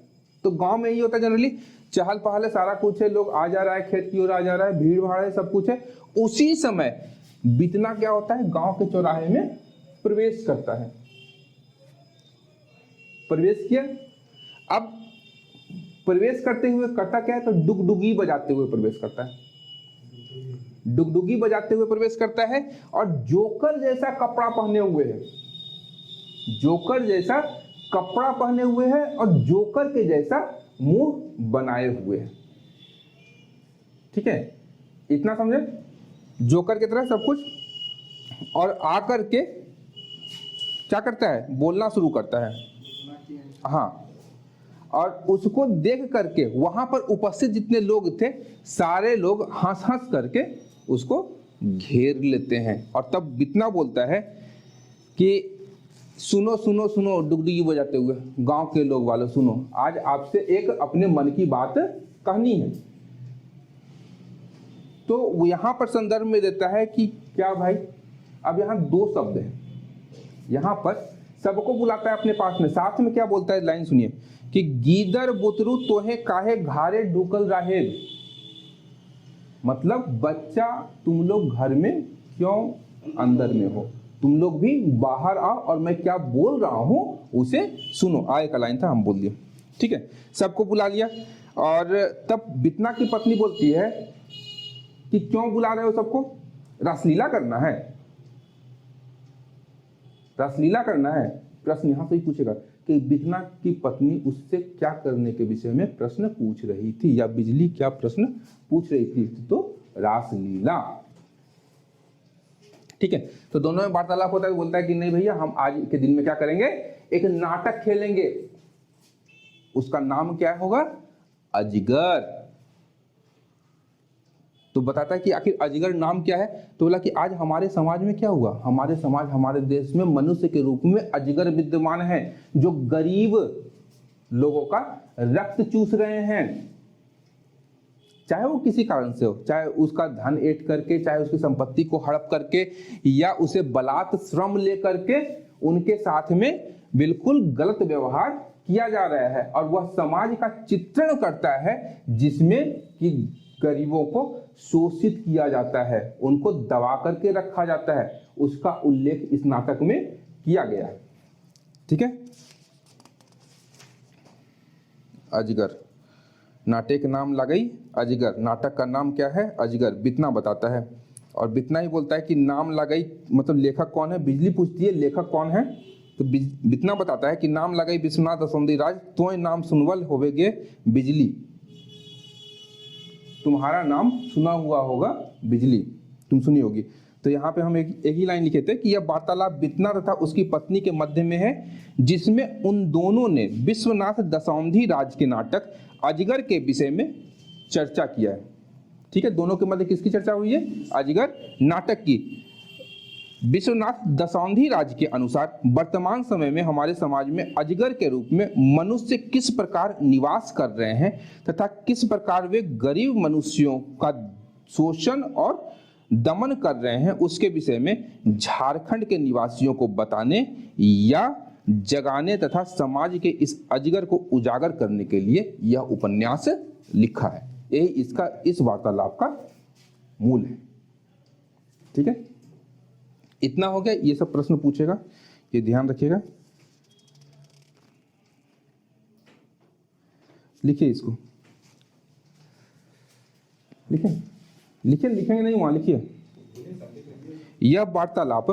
तो गांव में यही होता है जनरली, चहल पहल है, सारा कुछ है, लोग आ जा रहा है, खेत की ओर आ जा रहा है, भीड़ भाड़ है, सब कुछ है। उसी समय बीतना क्या होता है, गांव के चौराहे में प्रवेश करता है। प्रवेश किया, अब प्रवेश करते हुए करता क्या है, तो डुगडुगी बजाते हुए प्रवेश करता है, डुगडुगी बजाते हुए प्रवेश करता है, और जोकर जैसा कपड़ा पहने हुए है, जोकर जैसा कपड़ा पहने हुए है, और जोकर के जैसा मुंह बनाए हुए है। ठीक है, इतना समझे, जोकर की तरह सब कुछ। और आकर के क्या करता है, बोलना शुरू करता है, हाँ। और उसको देख करके वहां पर उपस्थित जितने लोग थे, सारे लोग हंस हंस करके उसको घेर लेते हैं। और तब बितना बोलता है कि सुनो सुनो सुनो, डुगडुगी बजाते हुए गांव के लोग वालों, सुनो, आज आपसे एक अपने मन की बात कहनी है। तो यहां पर संदर्भ में देता है कि क्या भाई, अब यहां 2 शब्द हैं, यहां पर सबको बुलाता है अपने पास में, साथ में क्या बोलता है, लाइन सुनिए कि गीदर बुतरू तोहे काहे घारे ढुकल राहे, मतलब बच्चा तुम लोग घर में क्यों अंदर में हो, तुम लोग भी बाहर आओ और मैं क्या बोल रहा हूं उसे सुनो। आए का लाइन था, हम बोल दिए, ठीक है, सबको बुला लिया। और तब बितना की पत्नी बोलती है कि क्यों बुला रहे हो सबको, रासलीला करना है, रासलीला करना है। प्रश्न यहां से ही पूछेगा कि बितना की पत्नी उससे क्या करने के विषय में प्रश्न पूछ रही थी, या बिजली क्या प्रश्न पूछ रही थी, तो रासलीला। ठीक है, तो दोनों में वार्तालाप होता है, बोलता है कि नहीं भैया, हम आज के दिन में क्या करेंगे, एक नाटक खेलेंगे, उसका नाम क्या होगा, अजगर। तो बताता है कि आखिर अजगर नाम क्या है, तो बोला कि आज हमारे समाज में क्या हुआ, हमारे समाज, हमारे देश में मनुष्य के रूप में अजगर विद्यमान है, जो गरीब लोगों का रक्त चूस रहे हैं, चाहे वो किसी कारण से हो, चाहे उसका धन ऐंठ करके, चाहे उसकी संपत्ति को हड़प करके, या उसे बलात् श्रम ले करके उनके साथ में बिल्कुल गलत व्यवहार किया जा रहा है। और वह समाज का चित्रण करता है जिसमें कि गरीबों को शोषित किया जाता है, उनको दबा करके रखा जाता है, उसका उल्लेख इस नाटक में किया गया है। ठीक है, अजगर, नाटक नाम लगई अजगर, नाटक का नाम क्या है, अजगर। बितना बताता है, और बितना ही बोलता है कि नाम लगई मतलब लेखक कौन है, बिजली पूछती है लेखक कौन है, तो बितना बताता है कि नाम लगई विश्वनाथ दसौंधी राज, तो नाम सुनवल होवेगे बिजली, तुम्हारा नाम सुना हुआ होगा बिजली, तुम सुनी होगी। तो यहाँ पे हम एक ही लाइन लिखे थे कि यह वार्तालाप बितना तथा उसकी पत्नी के मध्य में है, जिसमें उन दोनों ने विश्वनाथ दसौंधी राज के नाटक अजगर के विषय में चर्चा किया है। ठीक है, दोनों के मध्य किसकी चर्चा हुई है, अजगर नाटक की। विश्वनाथ दसौंधी राज के अनुसार वर्तमान समय में हमारे समाज में अजगर के रूप में मनुष्य किस प्रकार निवास कर रहे हैं तथा किस प्रकार वे गरीब मनुष्यों का शोषण और दमन कर रहे हैं, उसके विषय में झारखंड के निवासियों को बताने या जगाने तथा समाज के इस अजगर को उजागर करने के लिए यह उपन्यास लिखा है। यही इसका इस वार्तालाप का मूल है। ठीक है, इतना हो गया। ये सब प्रश्न पूछेगा, ये ध्यान रखिएगा। लिखिए इसको, लिखें, लिखेंगे नहीं वहां, लिखिए। यह वार्तालाप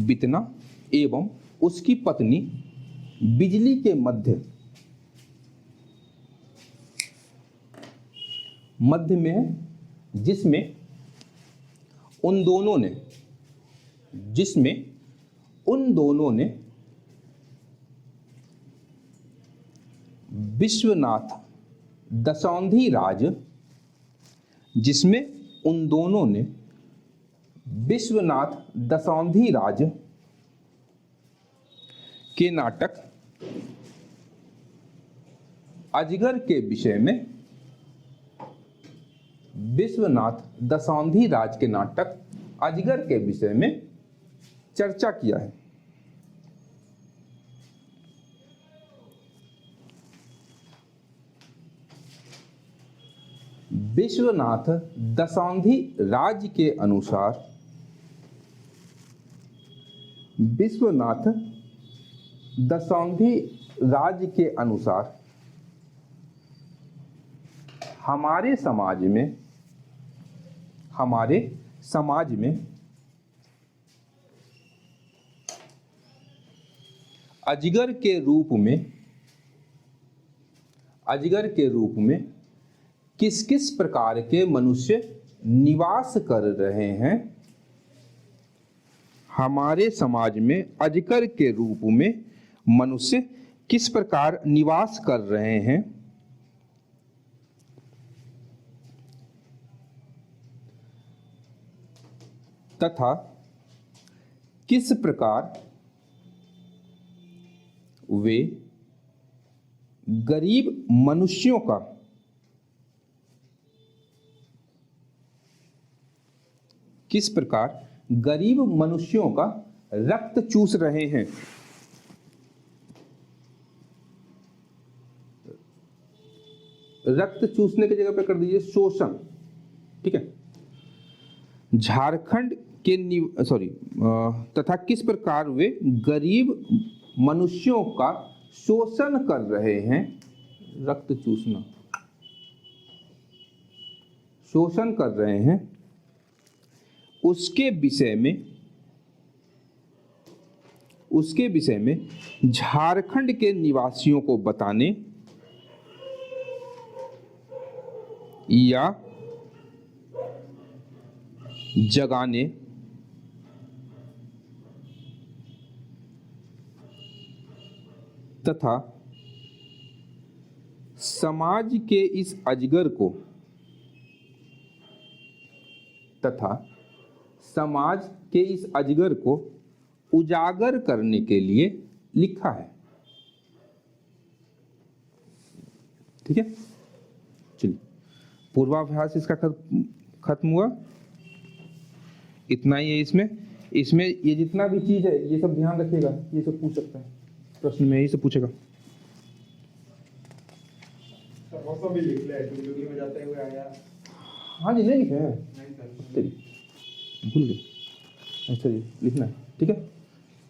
बीतना एवं उसकी पत्नी बिजली के मध्य में है, जिसमें उन दोनों ने विश्वनाथ दशौंधी राज के नाटक अजगर के विषय में, विश्वनाथ दशौंधी राज के नाटक अजगर के विषय में चर्चा किया है। विश्वनाथ दशौंधी राज के अनुसार हमारे समाज में अजगर के रूप में किस किस प्रकार के मनुष्य निवास कर रहे हैं। हमारे समाज में अजगर के रूप में मनुष्य किस प्रकार निवास कर रहे हैं तथा किस प्रकार वे गरीब मनुष्यों का रक्त चूस रहे हैं। रक्त चूसने की जगह पे कर दीजिए शोषण। ठीक है, झारखंड के तथा किस प्रकार वे गरीब मनुष्यों का शोषण कर रहे हैं। रक्त चूसना, शोषण कर रहे हैं, उसके विषय में झारखंड के निवासियों को बताने या जगाने तथा समाज के इस अजगर को उजागर करने के लिए लिखा है। ठीक है, चलिए पूर्वाभ्यास इसका खत्म हुआ। इतना ही है इसमें ये जितना भी चीज है ये सब ध्यान रखिएगा, ये सब पूछ सकता है प्रश्न में, यही सब पूछेगा। भी लिख ले, डुगडुगी में जाते हुए आया। हाँ जी, नहीं लिखे हैं, नहीं सर, भूल गए। अच्छा जी, लिखना है। ठीक है,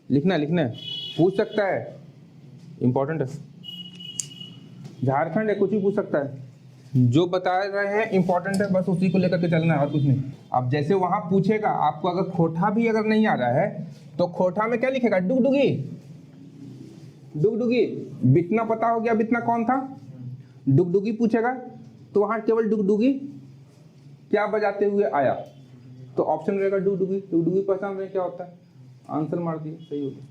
लिखना है, पूछ सकता है, इंपॉर्टेंट है। झारखंड है, कुछ भी पूछ सकता है, जो बता रहे हैं इंपॉर्टेंट है, बस उसी को लेकर के चलना है और कुछ नहीं। अब जैसे वहां पूछेगा आपको, अगर खोटा भी अगर नहीं आ रहा है तो खोटा में क्या लिखेगा, डुगडुगी। बितना पता हो गया, बितना कौन था, डुगडुगी पूछेगा तो वहां केवल डुगडुगी क्या बजाते हुए आया, तो ऑप्शन रहेगा डुगडुगी पहचान रहे क्या होता है, आंसर मार दिए, सही हो गया।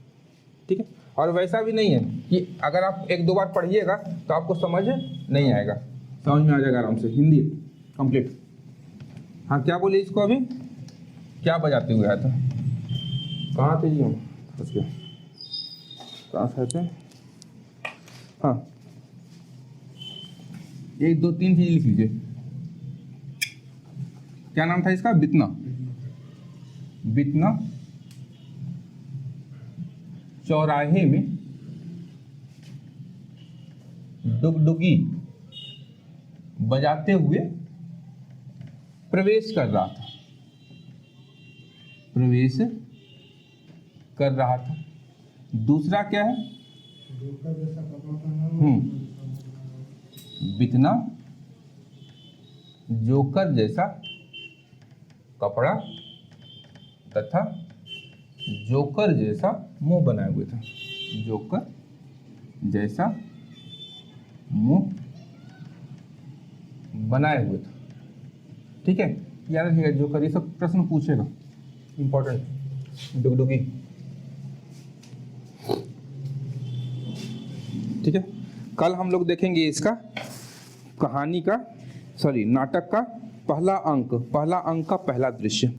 ठीक है, और वैसा भी नहीं है कि अगर आप एक दो बार पढ़िएगा तो आपको समझ नहीं आएगा, समझ में आ जाएगा आराम से। हिंदी कंप्लीट। हाँ, क्या बोले इसको अभी, क्या बजाते हुए आया था, कहाँ थे जी हम, उसके कहाँ से थे। हाँ, 1 2 3 चीज लिख लीजिए। क्या नाम था इसका, बितना। बितना चौराहे में डुगडुगी बजाते हुए प्रवेश कर रहा था, प्रवेश कर रहा था। दूसरा क्या है? बितना जोकर जैसा कपड़ा तथा जोकर जैसा मुंह बनाए हुए था, जोकर जैसा मुंह बनाए हुए था। ठीक है, याद रखिएगा जोकर, ये सब प्रश्न पूछेगा, इंपॉर्टेंट। डुगडुगी, ठीक है। कल हम लोग देखेंगे इसका कहानी का, नाटक का पहला अंक का पहला दृश्य।